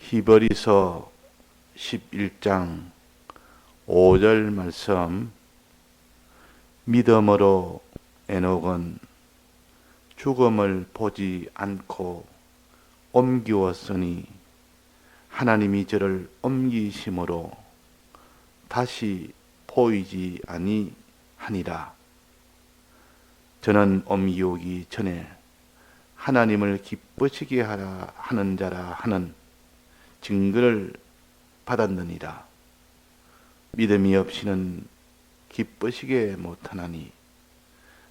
히브리서 11장 5절 말씀. 믿음으로 에녹은 죽음을 보지 않고 옮기었으니 하나님이 저를 옮기심으로 다시 보이지 아니하니라. 저는 옮기오기 전에 하나님을 기쁘시게 하라 하는 자라 하는 증거를 받았느니라. 믿음이 없이는 기쁘시게 못하나니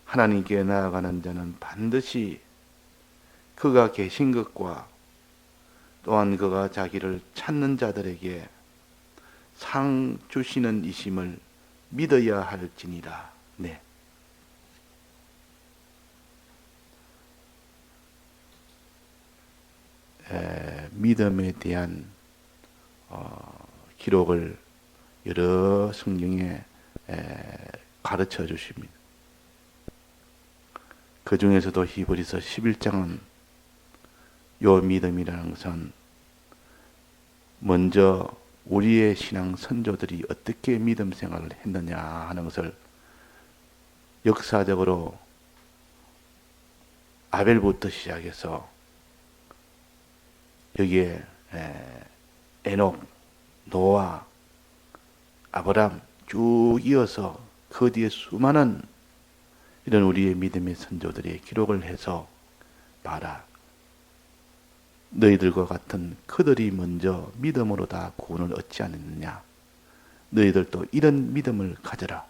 하나님께 나아가는 자는 반드시 그가 계신 것과 또한 그가 자기를 찾는 자들에게 상 주시는 이심을 믿어야 할지니라. 네. 믿음에 대한 기록을 여러 성경에 가르쳐 주십니다. 그 중에서도 히브리서 11장은 요 믿음이라는 것은 먼저 우리의 신앙 선조들이 어떻게 믿음 생활을 했느냐 하는 것을 역사적으로 아벨부터 시작해서 여기에 에녹, 노아, 아브람 쭉 이어서 그 뒤에 수많은 이런 우리의 믿음의 선조들의 기록을 해서 봐라. 너희들과 같은 그들이 먼저 믿음으로 다 구원을 얻지 않았느냐. 너희들도 이런 믿음을 가져라.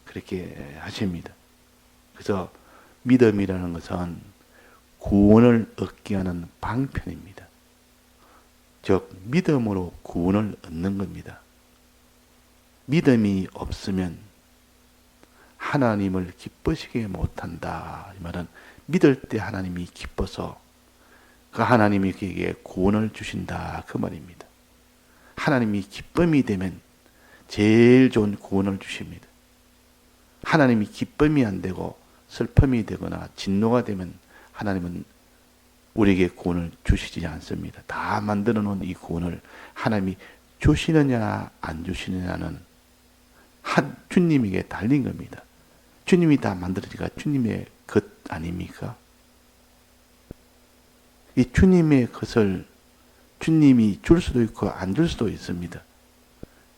그렇게 하십니다. 그래서 믿음이라는 것은 구원을 얻게 하는 방편입니다. 즉 믿음으로 구원을 얻는 겁니다. 믿음이 없으면 하나님을 기쁘시게 못한다. 이 말은 믿을 때 하나님이 기뻐서 그 하나님이 그에게 구원을 주신다. 그 말입니다. 하나님이 기쁨이 되면 제일 좋은 구원을 주십니다. 하나님이 기쁨이 안 되고 슬픔이 되거나 진노가 되면 하나님은 우리에게 구원을 주시지 않습니다. 다 만들어 놓은 이 구원을 하나님이 주시느냐 안 주시느냐는 한 주님에게 달린 겁니다. 주님이 다 만들으니까 주님의 것 아닙니까? 이 주님의 것을 주님이 줄 수도 있고 안 줄 수도 있습니다.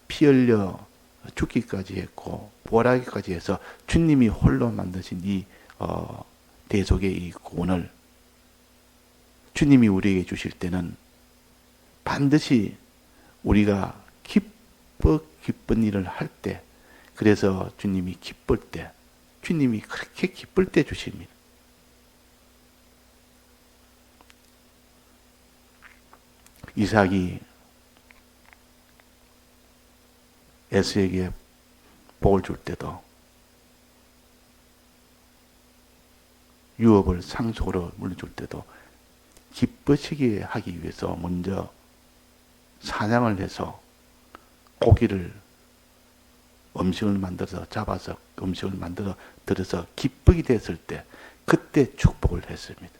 피 흘려 죽기까지 했고 부활하기까지 해서 주님이 홀로 만드신 이 대속의 이 구원을 주님이 우리에게 주실 때는 반드시 우리가 기쁜 일을 할 때, 그래서 주님이 기쁠 때, 주님이 그렇게 기쁠 때 주십니다. 이삭이 에서에게 복을 줄 때도 유업을 상속으로 물려줄 때도 기쁘시게 하기 위해서 먼저 사냥을 해서 고기를 음식을 만들어서 잡아서 음식을 만들어 들어서 기쁘게 됐을 때 그때 축복을 했습니다.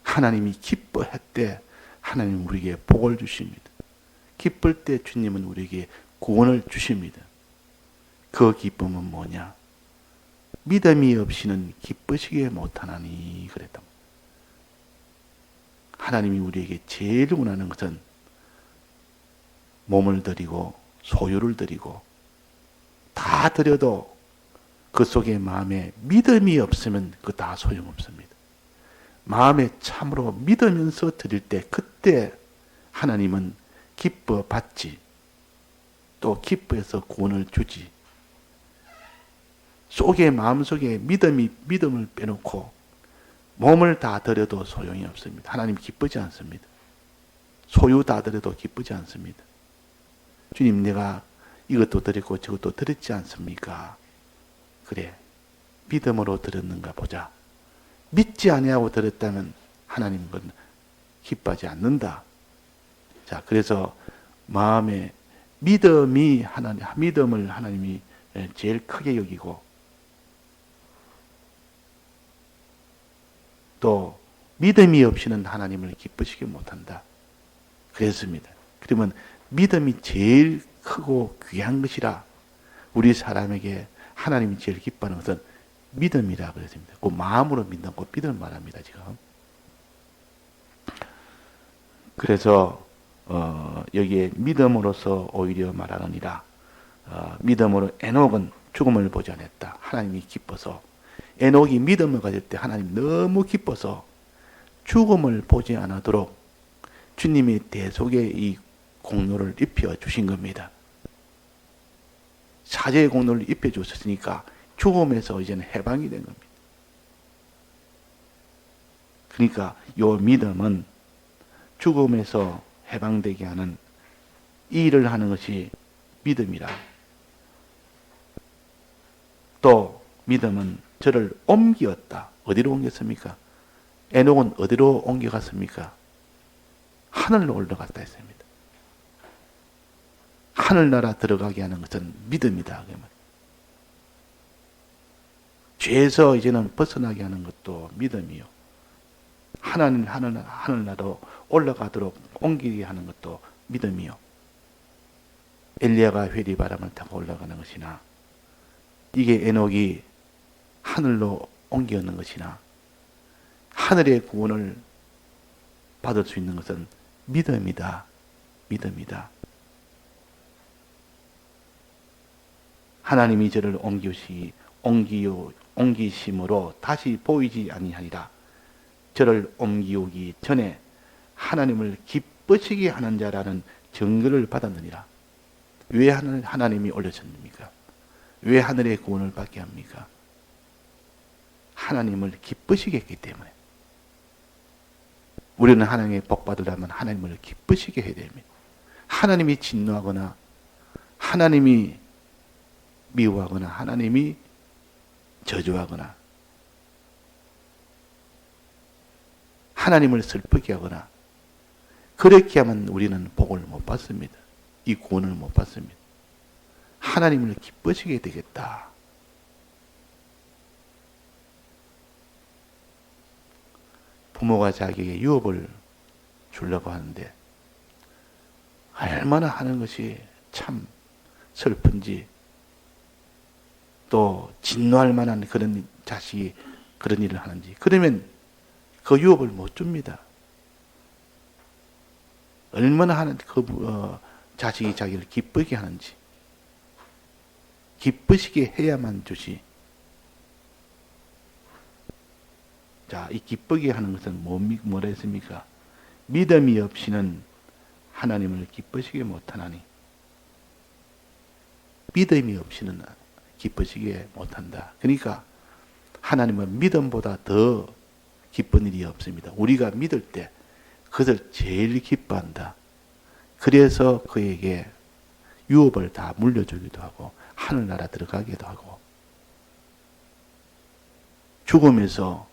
하나님이 기뻐할 때 하나님은 우리에게 복을 주십니다. 기쁠 때 주님은 우리에게 구원을 주십니다. 그 기쁨은 뭐냐? 믿음이 없이는 기쁘시게 못하나니 그랬다. 하나님이 우리에게 제일 원하는 것은 몸을 드리고 소유를 드리고 다 드려도 그 속에 마음에 믿음이 없으면 그 다 소용없습니다. 마음에 참으로 믿으면서 드릴 때 그때 하나님은 기뻐 받지, 또 기뻐해서 구원을 주지. 속에 마음속에 믿음을 빼놓고 몸을 다 드려도 소용이 없습니다. 하나님 기쁘지 않습니다. 소유 다 드려도 기쁘지 않습니다. 주님, 내가 이것도 드렸고 저것도 드렸지 않습니까? 그래, 믿음으로 드렸는가 보자. 믿지 아니하고 드렸다면 하나님은 기뻐하지 않는다. 자, 그래서 마음에 믿음을 하나님이 제일 크게 여기고, 또 믿음이 없이는 하나님을 기쁘시게 못한다. 그랬습니다. 그러면 믿음이 제일 크고 귀한 것이라 우리 사람에게 하나님이 제일 기뻐하는 것은 믿음이라 그랬습니다. 그 마음으로 믿는 그 믿음을 말합니다. 지금. 그래서 여기에 믿음으로서 오히려 말하느니라. 믿음으로 에녹은 죽음을 보지 않았다. 하나님이 기뻐서. 에녹이 믿음을 가질 때 하나님 너무 기뻐서 죽음을 보지 않도록 주님이 대속의 이 공로를 입혀 주신 겁니다. 사죄의 공로를 입혀 주셨으니까 죽음에서 이제는 해방이 된 겁니다. 그러니까 이 믿음은 죽음에서 해방되게 하는 이 일을 하는 것이 믿음이라. 또 믿음은 저를 옮겼다. 어디로 옮겼습니까? 에녹은 어디로 옮겨갔습니까? 하늘로 올라갔다 했습니다. 하늘나라 들어가게 하는 것은 믿음이다. 죄에서 이제는 벗어나게 하는 것도 믿음이요. 하늘나라로 올라가도록 옮기게 하는 것도 믿음이요. 엘리야가 회리바람을 타고 올라가는 것이나 이게 에녹이 하늘로 옮겨오는 것이나 하늘의 구원을 받을 수 있는 것은 믿음이다. 믿음이다. 하나님이 저를 옮기심으로 다시 보이지 아니하니라. 저를 옮기오기 전에 하나님을 기쁘시게 하는 자라는 증거를 받았느니라. 왜 하나님이 올려졌습니까? 왜 하늘의 구원을 받게 합니까? 하나님을 기쁘시게 했기 때문에. 우리는 하나님의 복 받으려면 하나님을 기쁘시게 해야 됩니다. 하나님이 진노하거나 하나님이 미워하거나 하나님이 저주하거나 하나님을 슬프게 하거나 그렇게 하면 우리는 복을 못 받습니다. 이 구원을 못 받습니다. 하나님을 기쁘시게 되겠다. 부모가 자기에게 유업을 주려고 하는데 얼마나 하는 것이 참 슬픈지, 또 진노할 만한 그런 자식이 그런 일을 하는지, 그러면 그 유업을 못 줍니다. 얼마나 하는 자식이 자기를 기쁘게 하는지, 기쁘시게 해야만 주시. 자, 이 기쁘게 하는 것은 뭐라 했습니까? 믿음이 없이는 하나님을 기쁘시게 못하나니. 믿음이 없이는 기쁘시게 못한다. 그러니까 하나님은 믿음보다 더 기쁜 일이 없습니다. 우리가 믿을 때 그것을 제일 기뻐한다. 그래서 그에게 유업을 다 물려주기도 하고 하늘나라 들어가기도 하고 죽음에서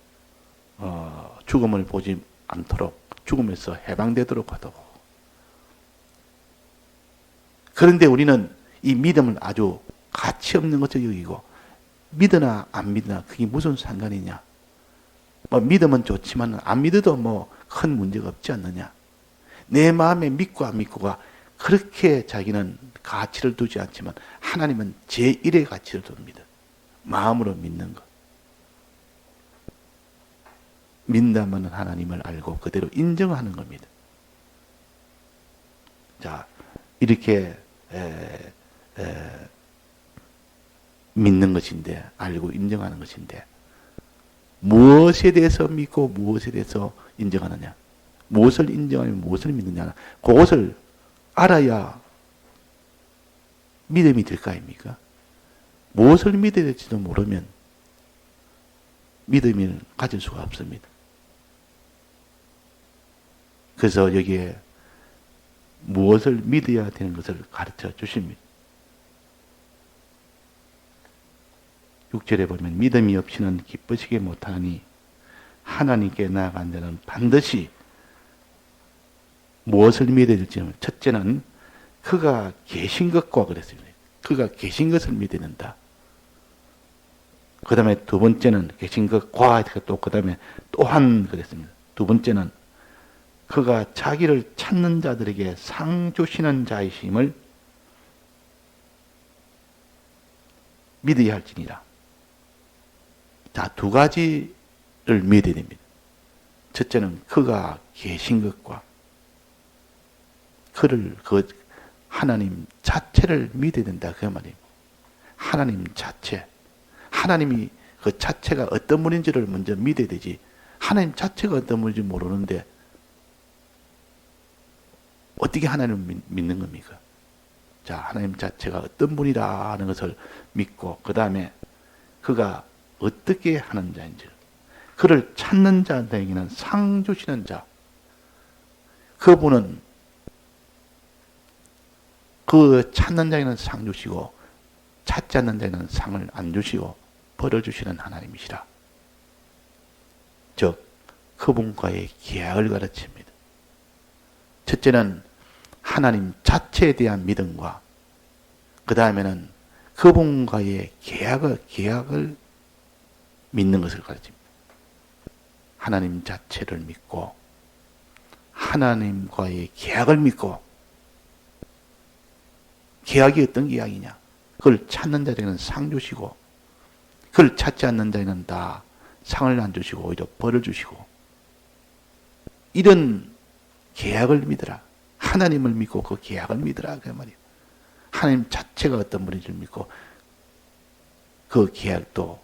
죽음을 보지 않도록, 죽음에서 해방되도록 하도록. 그런데 우리는 이 믿음을 아주 가치 없는 것으로 여기고, 믿으나 안 믿으나 그게 무슨 상관이냐. 믿으면 좋지만 안 믿어도 큰 문제가 없지 않느냐. 내 마음에 믿고 안 믿고가 그렇게 자기는 가치를 두지 않지만 하나님은 제1의 가치를 둡니다. 마음으로 믿는 것. 믿다면 하나님을 알고 그대로 인정하는 겁니다. 자, 이렇게 믿는 것인데, 알고 인정하는 것인데, 무엇에 대해서 믿고 무엇에 대해서 인정하느냐, 무엇을 인정하면 무엇을 믿느냐, 그것을 알아야 믿음이 될 거 아닙니까? 무엇을 믿어야 될지도 모르면 믿음을 가질 수가 없습니다. 그래서 여기에 무엇을 믿어야 되는 것을 가르쳐 주십니다. 6절에 보면 믿음이 없이는 기쁘시게 못하니 하나님께 나아간 자는 반드시 무엇을 믿어야 될지, 첫째는 그가 계신 것과 그랬습니다. 그가 계신 것을 믿어야 된다. 그 다음에 두 번째는 계신 것과, 또 그 다음에 또한 그랬습니다. 두 번째는 그가 자기를 찾는 자들에게 상 주시는 자이심을 믿어야 할지니라. 자, 두 가지를 믿어야 됩니다. 첫째는 그가 계신 것과 그 하나님 자체를 믿어야 된다 그 말이에요. 하나님 자체, 하나님이 그 자체가 어떤 분인지를 먼저 믿어야 되지. 하나님 자체가 어떤 분인지 모르는데 어떻게 하나님을 믿는 겁니까? 자, 하나님 자체가 어떤 분이라는 것을 믿고 그 다음에 그가 어떻게 하는 자인지, 그를 찾는 자에게는 상 주시는 자, 그분은 그 찾는 자에게는 상 주시고 찾지 않는 자에게는 상을 안 주시고 벌을 주시는 하나님이시라. 즉 그분과의 계약을 가르칩니다. 첫째는 하나님 자체에 대한 믿음과 그 다음에는 그분과의 계약을 믿는 것을 가르칩니다. 하나님 자체를 믿고 하나님과의 계약을 믿고, 계약이 어떤 계약이냐? 그걸 찾는 자에게는 상 주시고 그걸 찾지 않는 자에게는 다 상을 안 주시고 오히려 벌을 주시고, 이런 계약을 믿으라. 하나님을 믿고 그 계약을 믿으라 그 말이에요. 하나님 자체가 어떤 분인지를 믿고 그 계약도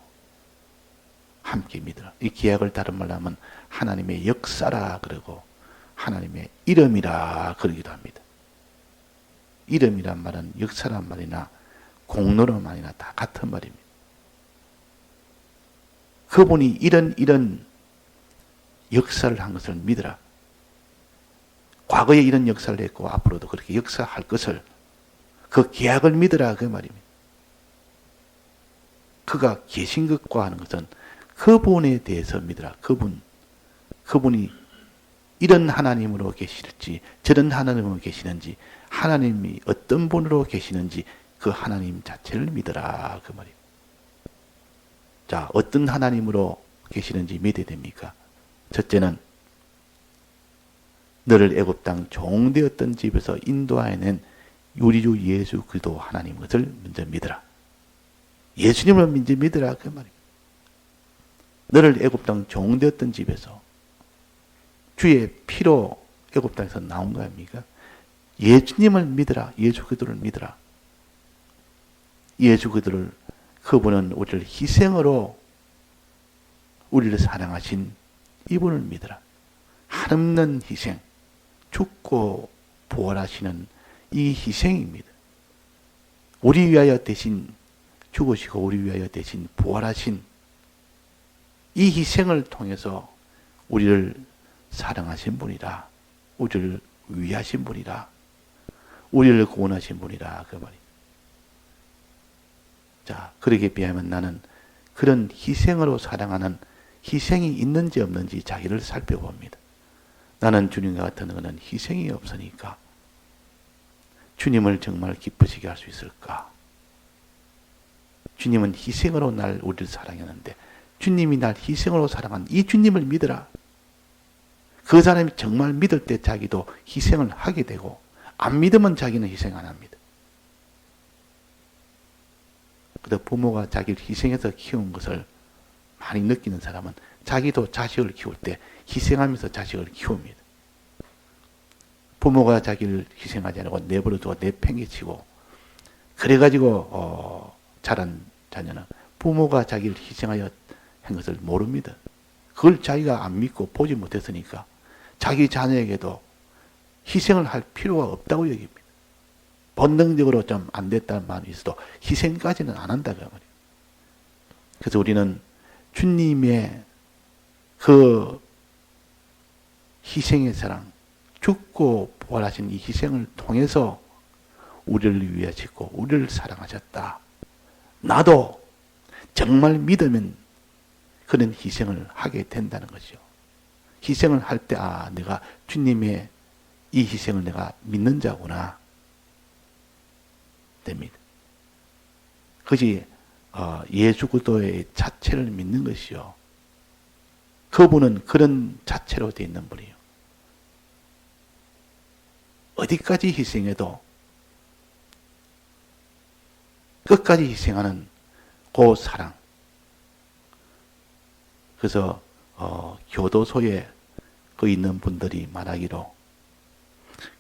함께 믿으라. 이 계약을 다른 말로 하면 하나님의 역사라 그러고 하나님의 이름이라 그러기도 합니다. 이름이란 말은 역사란 말이나 공로란 말이나 다 같은 말입니다. 그분이 이런 역사를 한 것을 믿으라. 과거에 이런 역사를 했고 앞으로도 그렇게 역사할 것을, 그 계약을 믿으라 그 말입니다. 그가 계신 것과 하는 것은 그분에 대해서 믿으라. 그분이 이런 하나님으로 계실지 저런 하나님으로 계시는지, 하나님이 어떤 분으로 계시는지 그 하나님 자체를 믿으라 그 말입니다. 자, 어떤 하나님으로 계시는지 믿어야 됩니까? 첫째는 너를 애굽 땅 종되었던 집에서 인도하여낸 우리 주 예수 그리스도 하나님 것을 먼저 믿으라. 예수님을 먼저 믿으라 그 말입니다. 너를 애굽 땅 종되었던 집에서 주의 피로 애굽 땅에서 나온 거 아닙니까? 예수님을 믿으라. 예수 그리스도를 믿으라. 예수 그리스도를, 그분은 우리를 희생으로 우리를 사랑하신 이분을 믿으라. 한없는 희생, 죽고 부활하시는 이 희생입니다. 우리 위하여 대신 죽으시고 우리 위하여 대신 부활하신 이 희생을 통해서 우리를 사랑하신 분이라, 우리를 위하신 분이라, 우리를 구원하신 분이라 그 말입니다. 자, 그러기에 비하면 나는 그런 희생으로 사랑하는 희생이 있는지 없는지 자기를 살펴봅니다. 나는 주님과 같은 것은 희생이 없으니까 주님을 정말 기쁘시게 할 수 있을까? 주님은 희생으로 우리를 사랑했는데 주님이 날 희생으로 사랑한 이 주님을 믿으라. 그 사람이 정말 믿을 때 자기도 희생을 하게 되고, 안 믿으면 자기는 희생 안 합니다. 그래서 부모가 자기를 희생해서 키운 것을 많이 느끼는 사람은 자기도 자식을 키울 때 희생하면서 자식을 키웁니다. 부모가 자기를 희생하지 않고 내버려두고 내팽개치고 그래가지고 자란 자녀는 부모가 자기를 희생하여 한 것을 모릅니다. 그걸 자기가 안 믿고 보지 못했으니까 자기 자녀에게도 희생을 할 필요가 없다고 여깁니다. 본능적으로 좀 안 됐다는 마음이 있어도 희생까지는 안 한다고 말이에요. 그래서 우리는 주님의 그 희생의 사랑, 죽고 부활하신 이 희생을 통해서 우리를 위하시고 우리를 사랑하셨다. 나도 정말 믿으면 그런 희생을 하게 된다는 것이죠. 희생을 할 때, 내가 주님의 이 희생을 내가 믿는 자구나. 됩니다. 그것이 예수 그리스도의 자체를 믿는 것이요. 그분은 그런 자체로 되어 있는 분이에요. 어디까지 희생해도 끝까지 희생하는 그 사랑. 그래서 교도소에 그 있는 분들이 말하기로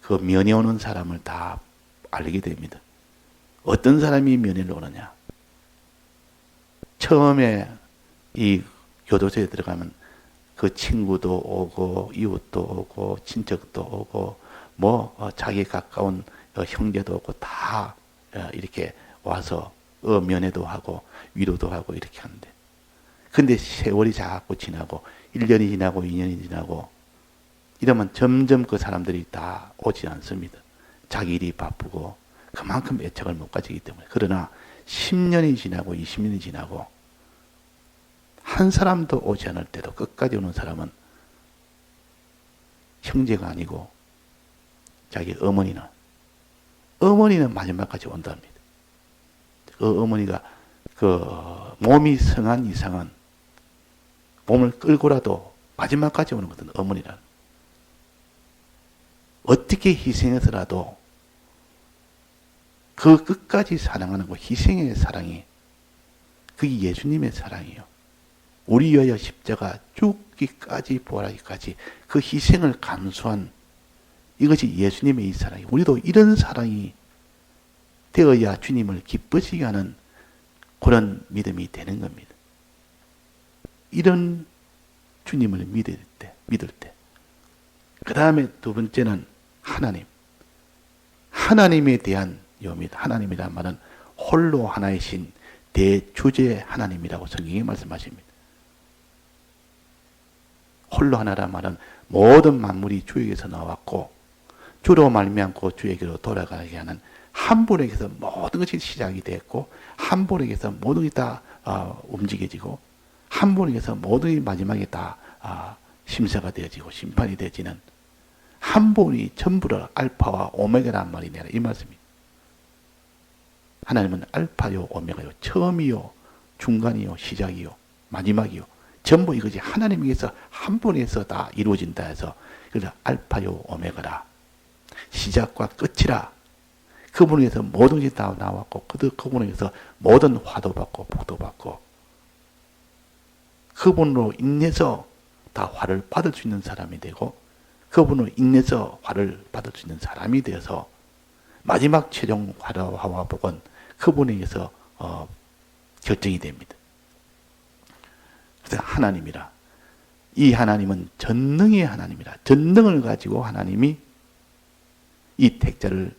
그 면회 오는 사람을 다 알게 됩니다. 어떤 사람이 면회를 오느냐. 처음에 이 교도소에 들어가면 그 친구도 오고 이웃도 오고 친척도 오고 뭐 자기 가까운 형제도 오고 다 이렇게 와서 면회도 하고 위로도 하고 이렇게 하는데, 근데 세월이 자꾸 지나고 1년이 지나고 2년이 지나고 이러면 점점 그 사람들이 다 오지 않습니다. 자기 일이 바쁘고 그만큼 애착을 못 가지기 때문에. 그러나 10년이 지나고 20년이 지나고 한 사람도 오지 않을 때도 끝까지 오는 사람은 형제가 아니고 자기 어머니는 마지막까지 온답니다. 그 어머니가 그 몸이 성한 이상은 몸을 끌고라도 마지막까지 오는 것은 어머니라. 어떻게 희생해서라도 그 끝까지 사랑하는 거, 희생의 사랑이 그게 예수님의 사랑이에요. 우리 위하여 십자가 죽기까지 부활하기까지 그 희생을 감수한 이것이 예수님의 이 사랑이에요. 우리도 이런 사랑이 되어야 주님을 기쁘시게 하는 그런 믿음이 되는 겁니다. 이런 주님을 믿을 때. 그 다음에 두 번째는 하나님. 하나님에 대한 요입니다. 하나님이란 말은 홀로 하나이신 대주제 하나님이라고 성경이 말씀하십니다. 홀로 하나란 말은 모든 만물이 주에게서 나왔고 주로 말미암고 주에게로 돌아가게 하는 한 분에게서 모든 것이 시작이 됐고 한 분에게서 모든 것이 다 움직여지고 한 분에게서 모든 것이 마지막에 다 심사가 되어지고 심판이 되어지는 한 분이 전부를 알파와 오메가란 말이냐 이 말씀입니다. 하나님은 알파요 오메가요, 처음이요 중간이요 시작이요 마지막이요, 전부 이것이 하나님에게서 한 분에서 다 이루어진다 해서 그래서 알파요 오메가라, 시작과 끝이라. 그분에게서 모든 것이 다 나왔고 그분에게서 모든 화도 받고 복도 받고 그분으로 인해서 다 화를 받을 수 있는 사람이 되고 그분으로 인해서 화를 받을 수 있는 사람이 되어서 마지막 최종 화와 복은 그분에게서 결정이 됩니다. 그래서 하나님이라. 이 하나님은 전능의 하나님이라. 전능을 가지고 하나님이 이 택자를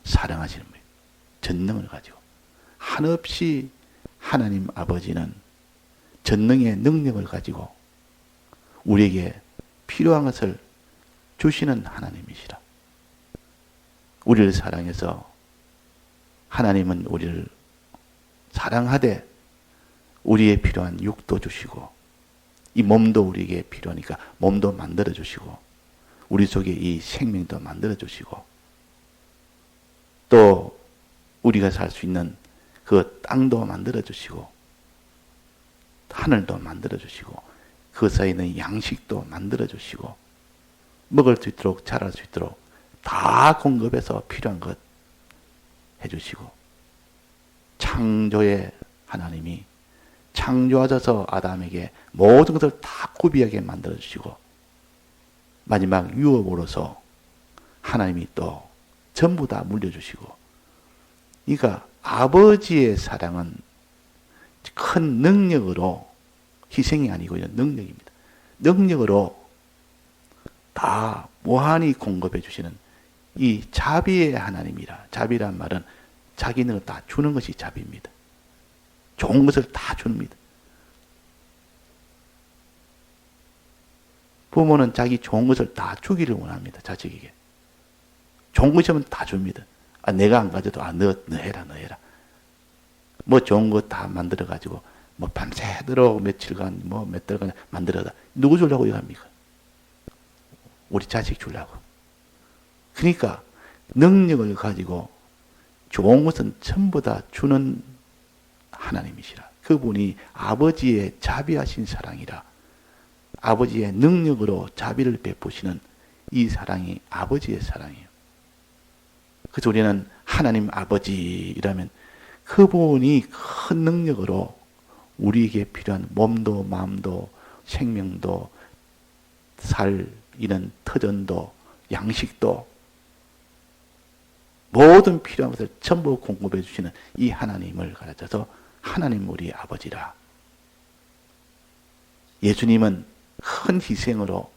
사랑하시는 거예요. 전능을 가지고. 한없이 하나님 아버지는 전능의 능력을 가지고 우리에게 필요한 것을 주시는 하나님이시라. 우리를 사랑해서 하나님은 우리를 사랑하되 우리의 필요한 육도 주시고 이 몸도 우리에게 필요하니까 몸도 만들어 주시고 우리 속에 이 생명도 만들어 주시고 또 우리가 살 수 있는 그 땅도 만들어 주시고 하늘도 만들어 주시고 그 사이에 있는 양식도 만들어 주시고 먹을 수 있도록 자랄 수 있도록 다 공급해서 필요한 것 해주시고 창조의 하나님이 창조하셔서 아담에게 모든 것을 다 구비하게 만들어 주시고 마지막 유업으로서 하나님이 또 전부 다 물려주시고, 그러니까 아버지의 사랑은 큰 능력으로, 희생이 아니고 능력입니다. 능력으로 다 무한히 공급해 주시는 이 자비의 하나님이라. 자비란 말은 자기는 다 주는 것이 자비입니다. 좋은 것을 다 줍니다. 부모는 자기 좋은 것을 다 주기를 원합니다. 자식에게. 좋은 것이면 다 줍니다. 내가 안 가져도 너 해라. 뭐 좋은 거 다 만들어 가지고 뭐 밤새도록 며칠간 뭐 몇 달간 만들어다 누구 주려고 이거 합니까? 우리 자식 주려고. 그러니까 능력을 가지고 좋은 것은 전부 다 주는 하나님이시라. 그분이 아버지의 자비하신 사랑이라. 아버지의 능력으로 자비를 베푸시는 이 사랑이 아버지의 사랑이에요. 그래서 우리는 하나님 아버지라면 그분이 큰 능력으로 우리에게 필요한 몸도 마음도 생명도 살이는 터전도 양식도 모든 필요한 것을 전부 공급해 주시는 이 하나님을 가르쳐서 하나님 우리 아버지라. 예수님은 큰 희생으로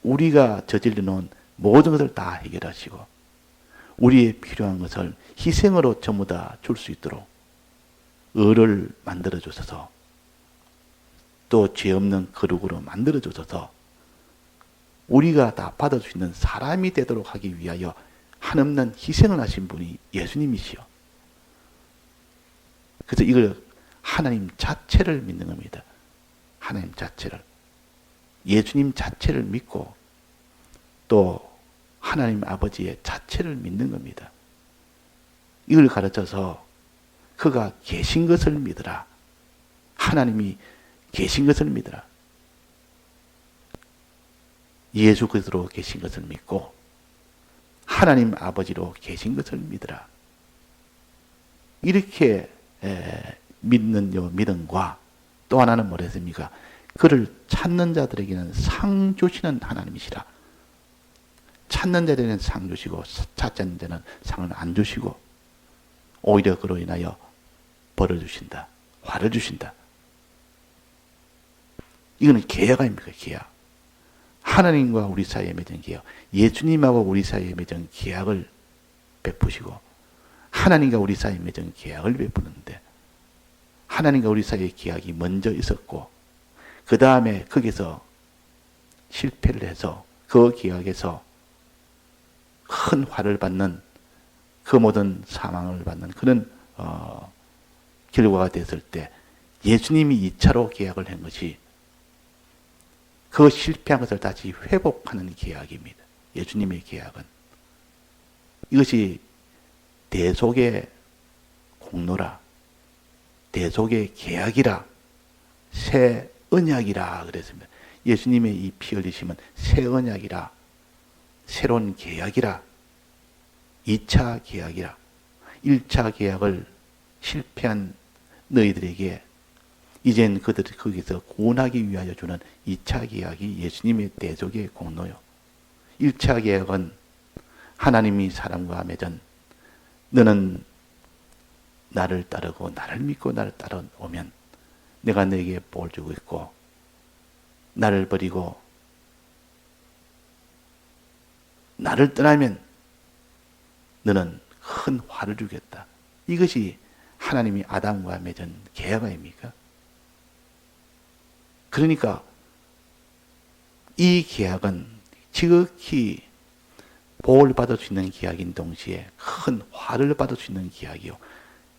우리가 저질러 놓은 모든 것을 다 해결하시고 우리의 필요한 것을 희생으로 전부 다 줄 수 있도록 의를 만들어 주셔서 또 죄 없는 거룩으로 만들어 주셔서 우리가 다 받을 수 있는 사람이 되도록 하기 위하여 한없는 희생을 하신 분이 예수님이시여. 그래서 이걸 하나님 자체를 믿는 겁니다. 하나님 자체를. 예수님 자체를 믿고 또 하나님 아버지의 자체를 믿는 겁니다. 이걸 가르쳐서 그가 계신 것을 믿으라. 하나님이 계신 것을 믿으라. 예수 그리스도로 계신 것을 믿고 하나님 아버지로 계신 것을 믿으라. 이렇게 믿는 요 믿음과 또 하나는 뭐랬습니까? 그를 찾는 자들에게는 상 주시는 하나님이시라. 찾는 자들에게는 상 주시고 찾지 않는 자는 상을 안 주시고 오히려 그로 인하여 벌을 주신다. 화를 주신다. 이거는 계약 아닙니까? 계약. 하나님과 우리 사이에 맺은 계약. 예수님하고 우리 사이에 맺은 계약을 베푸시고 하나님과 우리 사이에 맺은 계약을 베푸는데 하나님과 우리 사이의 계약이 먼저 있었고 그 다음에 거기서 실패를 해서 그 계약에서 큰 화를 받는 그 모든 사망을 받는 그런 결과가 됐을 때 예수님이 2차로 계약을 한 것이 그 실패한 것을 다시 회복하는 계약입니다. 예수님의 계약은. 이것이 대속의 공로라. 대속의 계약이라. 새 언약이라 그랬습니다. 예수님의 이 피 흘리심은 새 언약이라. 새로운 계약이라. 2차 계약이라. 1차 계약을 실패한 너희들에게 이젠 그들을 거기서 구원하기 위하여 주는 2차 계약이 예수님의 대속의 공로요. 1차 계약은 하나님이 사람과 맺은 너는 나를 따르고 나를 믿고 나를 따라오면 내가 너에게 복을 주고 있고 나를 버리고 나를 떠나면 너는 큰 화를 주겠다. 이것이 하나님이 아담과 맺은 계약 아닙니까? 그러니까 이 계약은 지극히 복을 받을 수 있는 계약인 동시에 큰 화를 받을 수 있는 계약이요.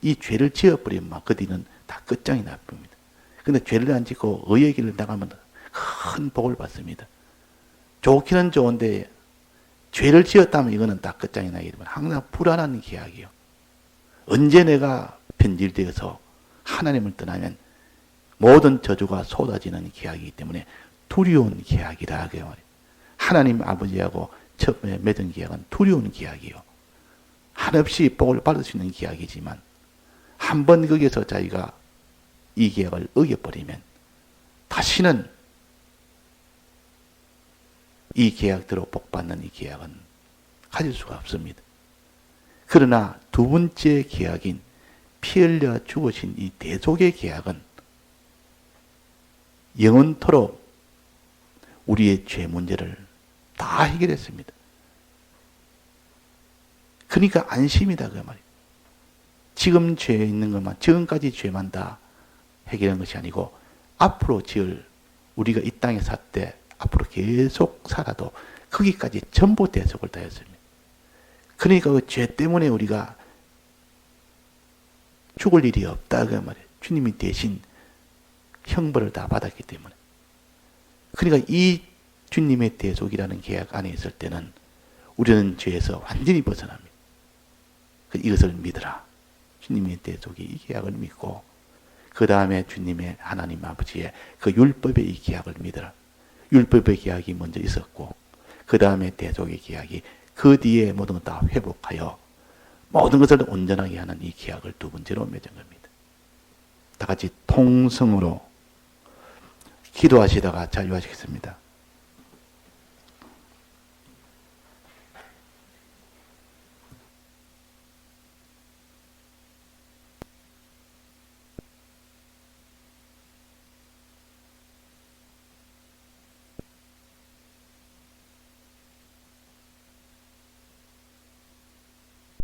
이 죄를 지어버리면 그 뒤는 다 끝장이 나쁩니다. 그런데 죄를 안 짓고 의의 길을 나가면 큰 복을 받습니다. 좋기는 좋은데 죄를 지었다면 이거는 다 끝장이 나기 때문에 항상 불안한 계약이요. 언제 내가 변질되어서 하나님을 떠나면 모든 저주가 쏟아지는 계약이기 때문에 두려운 계약이라 그 말이에요. 하나님 아버지하고 처음에 맺은 계약은 두려운 계약이요. 한없이 복을 받을 수 있는 계약이지만 한 번 거기서 자기가 이 계약을 어겨버리면 다시는 이 계약대로 복받는 이 계약은 가질 수가 없습니다. 그러나 두 번째 계약인 피 흘려 죽으신 이 대속의 계약은 영원토록 우리의 죄 문제를 다 해결했습니다. 그러니까 안심이다 그 말이에요. 지금 죄에 있는 것만, 지금까지 죄만 다 해결한 것이 아니고 앞으로 지을 우리가 이 땅에 살 때 앞으로 계속 살아도 거기까지 전부 대속을 다 했습니다. 그러니까 그 죄 때문에 우리가 죽을 일이 없다 그 말이에요. 주님이 대신 형벌을 다 받았기 때문에. 그러니까 이 주님의 대속이라는 계약 안에 있을 때는 우리는 죄에서 완전히 벗어납니다. 이것을 믿으라. 주님의 대속이 이 계약을 믿고 그 다음에 주님의 하나님 아버지의 그 율법의 이 계약을 믿어라. 율법의 계약이 먼저 있었고 그 다음에 대속의 계약이 그 뒤에 모든 것 다 회복하여 모든 것을 온전하게 하는 이 계약을 두 번째로 맺은 겁니다. 다 같이 통성으로 기도하시다가 자유하시겠습니다.